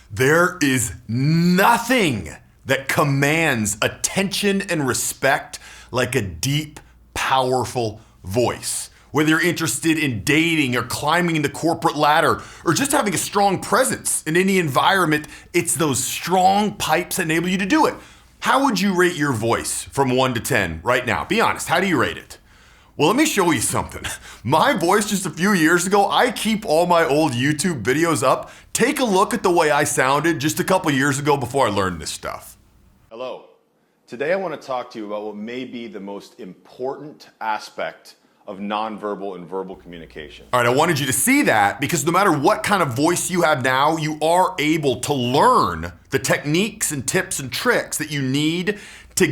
There is nothing that commands attention and respect like a deep, powerful voice. Whether you're interested in dating or climbing the corporate ladder or just having a strong presence in any environment, it's those strong pipes that enable you to do it. How would you rate your voice from 1 to 10 right now? Be honest, how do you rate it? Well, let me show you something. My voice just a few years ago, I keep all my old YouTube videos up. Take a look at the way I sounded just a couple years ago before I learned this stuff. Hello. Today I want to talk to you about what may be the most important aspect of nonverbal and verbal communication. All right, I wanted you to see that because no matter what kind of voice you have now, you are able to learn the techniques and tips and tricks that you need to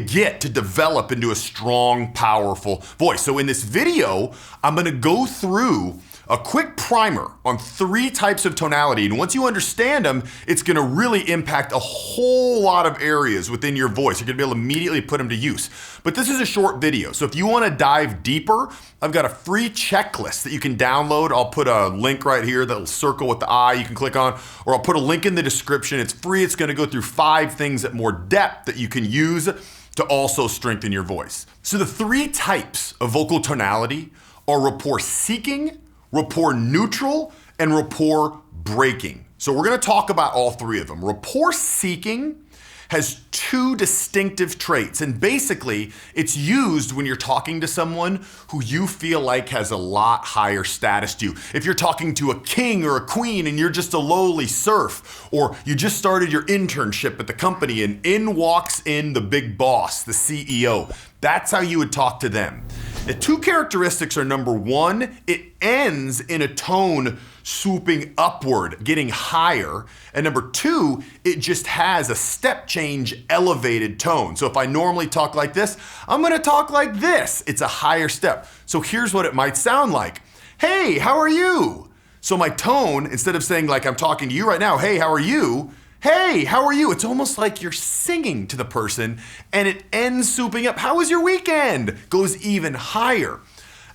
develop into a strong, powerful voice. So in this video, I'm gonna go through a quick primer on 3 types of tonality. And once you understand them, it's gonna really impact a whole lot of areas within your voice. You're gonna be able to immediately put them to use. But this is a short video. So if you wanna dive deeper, I've got a free checklist that you can download. I'll put a link right here that'll circle with the eye you can click on, or I'll put a link in the description. It's free. It's gonna go through 5 things at more depth that you can use to also strengthen your voice. So the 3 types of vocal tonality are rapport seeking, rapport neutral, and rapport breaking. So we're gonna talk about all 3 of them. Rapport seeking has 2 distinctive traits, and basically it's used when you're talking to someone who you feel like has a lot higher status to you. If you're talking to a king or a queen and you're just a lowly serf, or you just started your internship at the company and in walks in the big boss, the CEO, that's how you would talk to them. The 2 characteristics are, number 1, it ends in a tone swooping upward, getting higher. And number 2, it just has a step change elevated tone. So if I normally talk like this, I'm gonna talk like this. It's a higher step. So here's what it might sound like. Hey, how are you? So my tone, instead of saying like I'm talking to you right now, hey, how are you? Hey, how are you? It's almost like you're singing to the person, and it ends swooping up. How was your weekend? Goes even higher.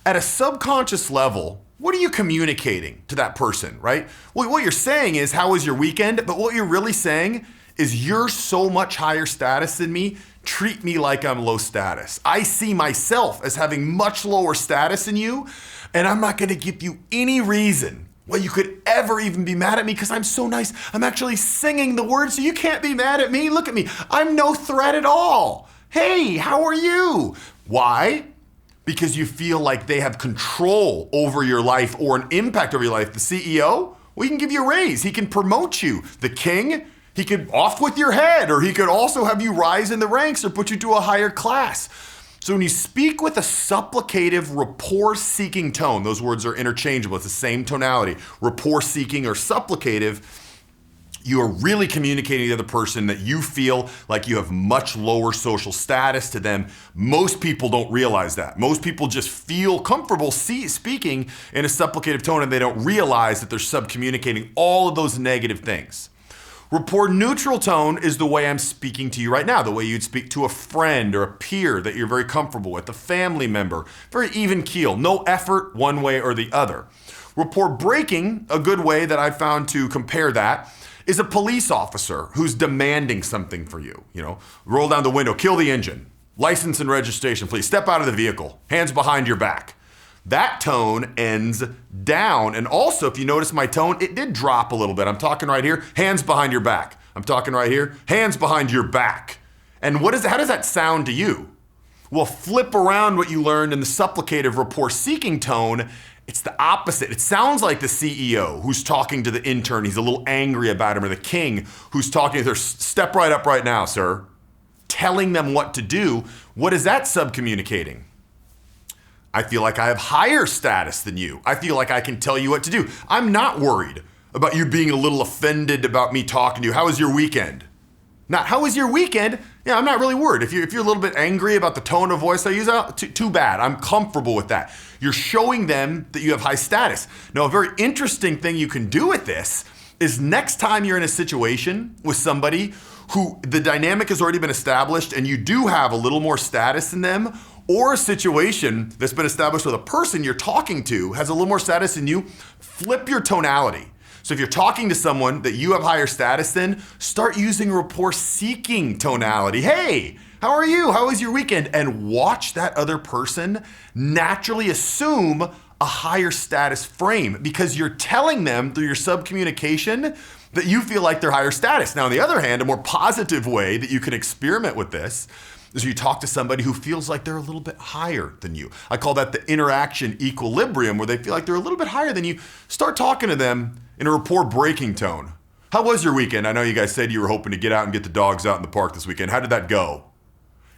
At a subconscious level, what are you communicating to that person, right? Well, what you're saying is, how was your weekend? But what you're really saying is, you're so much higher status than me, treat me like I'm low status. I see myself as having much lower status than you, and I'm not gonna give you any reason why you could ever even be mad at me because I'm so nice. I'm actually singing the words, so you can't be mad at me. Look at me, I'm no threat at all. Hey, how are you? Why? Because you feel like they have control over your life or an impact over your life. The CEO, well, he can give you a raise. He can promote you. The king, he could off with your head, or he could also have you rise in the ranks or put you to a higher class. So when you speak with a supplicative, rapport-seeking tone, those words are interchangeable, it's the same tonality, rapport-seeking or supplicative, you are really communicating to the other person that you feel like you have much lower social status to them. Most people don't realize that. Most people just feel comfortable speaking in a supplicative tone, and they don't realize that they're subcommunicating all of those negative things. Rapport neutral tone is the way I'm speaking to you right now, the way you'd speak to a friend or a peer that you're very comfortable with, a family member, very even keel, no effort one way or the other. Rapport breaking, a good way that I've found to compare that, is a police officer who's demanding something for you. You know, roll down the window, kill the engine, license and registration, please, step out of the vehicle, hands behind your back. That tone ends down. And also, if you notice my tone, it did drop a little bit. I'm talking right here, hands behind your back. I'm talking right here, hands behind your back. And how does that sound to you? Well, flip around what you learned in the supplicative rapport-seeking tone. It's the opposite. It sounds like the CEO who's talking to the intern. He's a little angry about him, or the king who's talking to her. Step right up right now, sir. Telling them what to do. What is that subcommunicating? I feel like I have higher status than you. I feel like I can tell you what to do. I'm not worried about you being a little offended about me talking to you. How was your weekend? Not, how was your weekend? Yeah, I'm not really worried. If you're a little bit angry about the tone of voice I use, too bad. I'm comfortable with that. You're showing them that you have high status. Now, a very interesting thing you can do with this is next time you're in a situation with somebody who the dynamic has already been established and you do have a little more status than them, or a situation that's been established with a person you're talking to has a little more status than you, flip your tonality. So if you're talking to someone that you have higher status than, start using rapport-seeking tonality. Hey, how are you? How was your weekend? And watch that other person naturally assume a higher status frame because you're telling them through your subcommunication that you feel like they're higher status. Now, on the other hand, a more positive way that you can experiment with this is you talk to somebody who feels like they're a little bit higher than you. I call that the interaction equilibrium, where they feel like they're a little bit higher than you. Start talking to them in a rapport breaking tone. How was your weekend? I know you guys said you were hoping to get out and get the dogs out in the park this weekend. How did that go?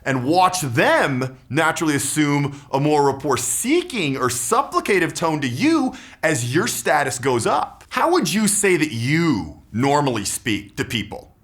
And watch them naturally assume a more rapport-seeking or supplicative tone to you as your status goes up. How would you say that you normally speak to people?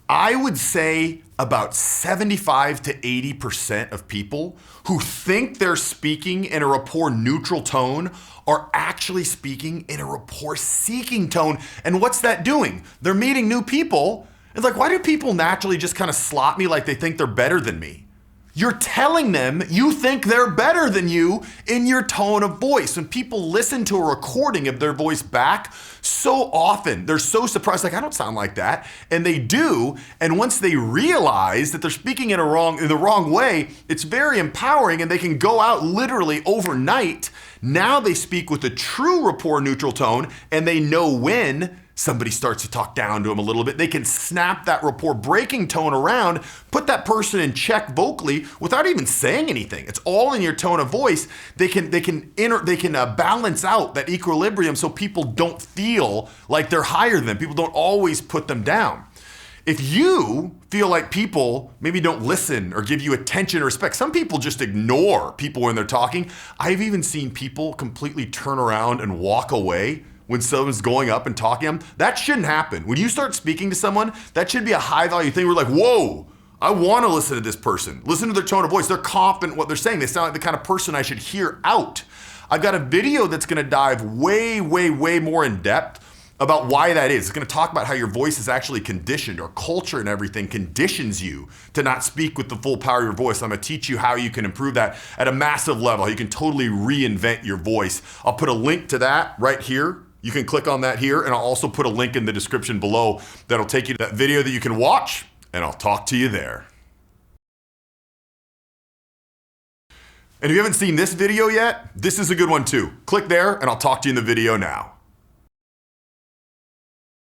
I would say about 75 to 80% of people who think they're speaking in a rapport-neutral tone are actually speaking in a rapport-seeking tone. And what's that doing? They're meeting new people. It's like, why do people naturally just kind of slot me like they think they're better than me? You're telling them you think they're better than you in your tone of voice. When people listen to a recording of their voice back, so often they're so surprised, like, I don't sound like that. And they do. And once they realize that they're speaking in the wrong way, it's very empowering and they can go out literally overnight. Now they speak with a true rapport neutral tone and they know when somebody starts to talk down to them a little bit, they can snap that rapport breaking tone around, put that person in check vocally without even saying anything. It's all in your tone of voice. They can balance out that equilibrium so people don't feel like they're higher than them. People don't always put them down. If you feel like people maybe don't listen or give you attention or respect, some people just ignore people when they're talking. I've even seen people completely turn around and walk away when someone's going up and talking to them. That shouldn't happen. When you start speaking to someone, that should be a high value thing. We're like, whoa, I want to listen to this person. Listen to their tone of voice. They're confident in what they're saying. They sound like the kind of person I should hear out. I've got a video that's going to dive way, way, way more in depth about why that is. It's going to talk about how your voice is actually conditioned, or culture and everything conditions you to not speak with the full power of your voice. I'm going to teach you how you can improve that at a massive level, how you can totally reinvent your voice. I'll put a link to that right here. You can click on that here, and I'll also put a link in the description below that'll take you to that video that you can watch, and I'll talk to you there. And if you haven't seen this video yet, this is a good one too. Click there, and I'll talk to you in the video now.